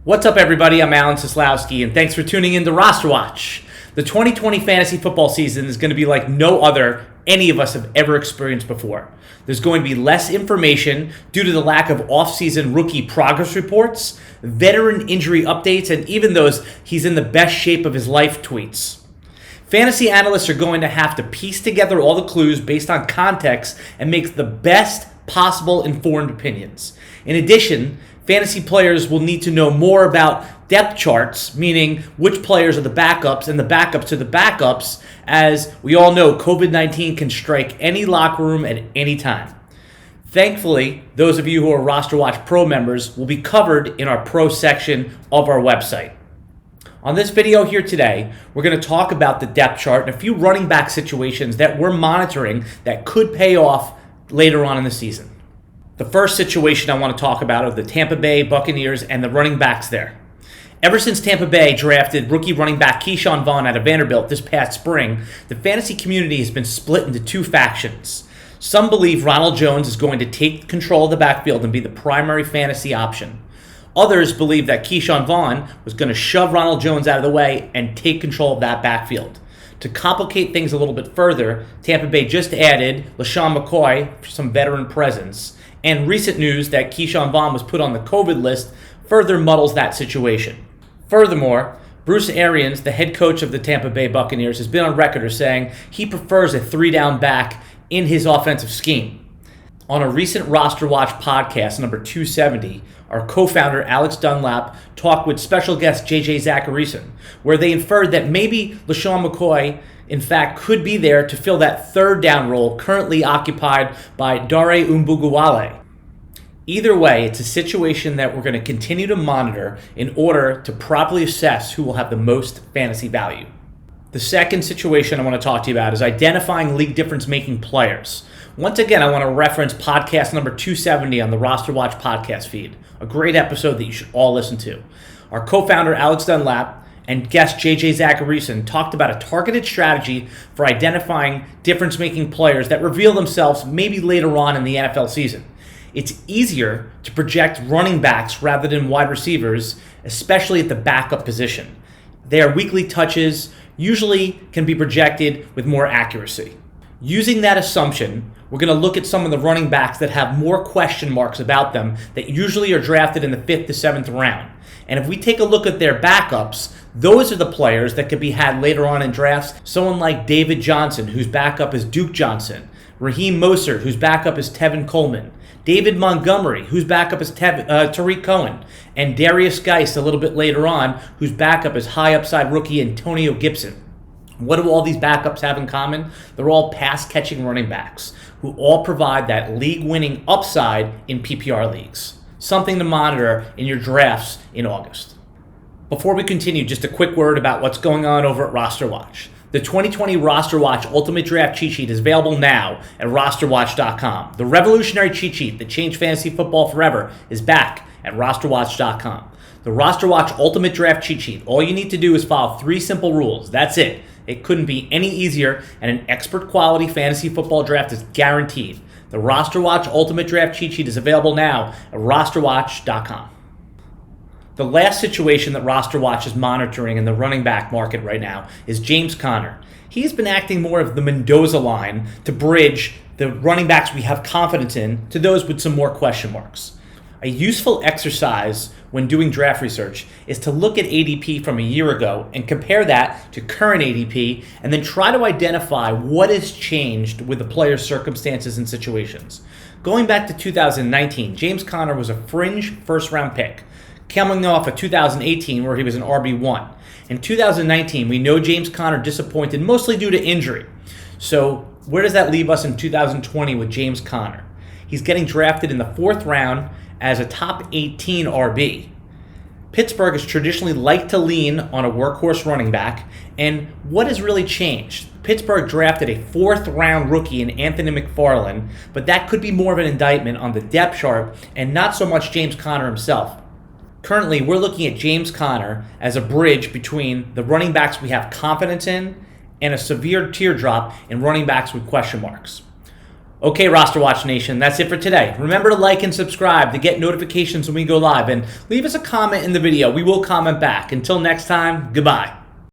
What's up, everybody? I'm Alan Seslowsky, and thanks for tuning in to RosterWatch. The 2020 fantasy football season is going to be like no other any of us have ever experienced before. There's going to be less information due to the lack of offseason rookie progress reports, veteran injury updates, and even those he's in the best shape of his life tweets. Fantasy analysts are going to have to piece together all the clues based on context and make the best possible informed opinions. In addition, fantasy players will need to know more about depth charts, meaning which players are the backups and the backups to the backups, as we all know COVID-19 can strike any locker room at any time. Thankfully, those of you who are RosterWatch Pro members will be covered in our Pro section of our website. On this video here today, we're going to talk about the depth chart and a few running back situations that we're monitoring that could pay off later on in the season. The first situation I want to talk about are the Tampa Bay Buccaneers and the running backs there. Ever since Tampa Bay drafted rookie running back Shawn Vaughn out of Vanderbilt this past spring, the fantasy community has been split into two factions. Some believe Ronald Jones is going to take control of the backfield and be the primary fantasy option. Others believe that Shawn Vaughn was going to shove Ronald Jones out of the way and take control of that backfield. To complicate things a little bit further, Tampa Bay just added LeSean McCoy for some veteran presence. And recent news that Shawn Vaughn was put on the COVID list further muddles that situation. Furthermore, Bruce Arians, the head coach of the Tampa Bay Buccaneers, has been on record as saying he prefers a three-down back in his offensive scheme. On a recent RosterWatch podcast, number 270, our co-founder Alex Dunlap talked with special guest JJ Zacharyson, where they inferred that maybe LeSean McCoy in fact could be there to fill that third down role currently occupied by Dare Umbugawale. Either way, it's a situation that we're going to continue to monitor in order to properly assess who will have the most fantasy value. The second situation I want to talk to you about is identifying league difference-making players. Once again, I want to reference podcast number 270 on the RosterWatch podcast feed, a great episode that you should all listen to. Our co-founder Alex Dunlap and guest JJ Zacharyson talked about a targeted strategy for identifying difference-making players that reveal themselves maybe later on in the NFL season. It's easier to project running backs rather than wide receivers, especially at the backup position. Their weekly touches usually can be projected with more accuracy. Using that assumption, we're going to look at some of the running backs that have more question marks about them that usually are drafted in the 5th to 7th round. And if we take a look at their backups, those are the players that could be had later on in drafts. Someone like David Johnson, whose backup is Duke Johnson. Raheem Mostert, whose backup is Tevin Coleman. David Montgomery, whose backup is Tarik Cohen. And Derrius Guice a little bit later on, whose backup is high upside rookie Antonio Gibson. What do all these backups have in common? They're all pass-catching running backs who all provide that league-winning upside in PPR leagues. Something to monitor in your drafts in August. Before we continue, just a quick word about what's going on over at RosterWatch. The 2020 RosterWatch Ultimate Draft Cheat Sheet is available now at RosterWatch.com. The revolutionary cheat sheet that changed fantasy football forever is back at RosterWatch.com. The RosterWatch Ultimate Draft Cheat Sheet, all you need to do is follow 3 simple rules. That's it. It couldn't be any easier, and an expert quality fantasy football draft is guaranteed. The RosterWatch Ultimate Draft Cheat Sheet is available now at RosterWatch.com. The last situation that RosterWatch is monitoring in the running back market right now is James Conner. He's been acting more of the Mendoza line to bridge the running backs we have confidence in to those with some more question marks. A useful exercise when doing draft research is to look at ADP from a year ago and compare that to current ADP and then try to identify what has changed with the player's circumstances and situations. Going back to 2019, James Conner was a fringe first-round pick, coming off of 2018 where he was an RB1. In 2019, we know James Conner disappointed mostly due to injury. So where does that leave us in 2020 with James Conner? He's getting drafted in the 4th round as a top 18 RB. Pittsburgh has traditionally liked to lean on a workhorse running back, and what has really changed? Pittsburgh drafted a 4th round rookie in Anthony McFarland, but that could be more of an indictment on the depth chart and not so much James Conner himself. Currently, we're looking at James Conner as a bridge between the running backs we have confidence in and a severe teardrop in running backs with question marks. Okay, Roster Watch Nation, that's it for today. Remember to like and subscribe to get notifications when we go live, and leave us a comment in the video. We will comment back. Until next time, goodbye.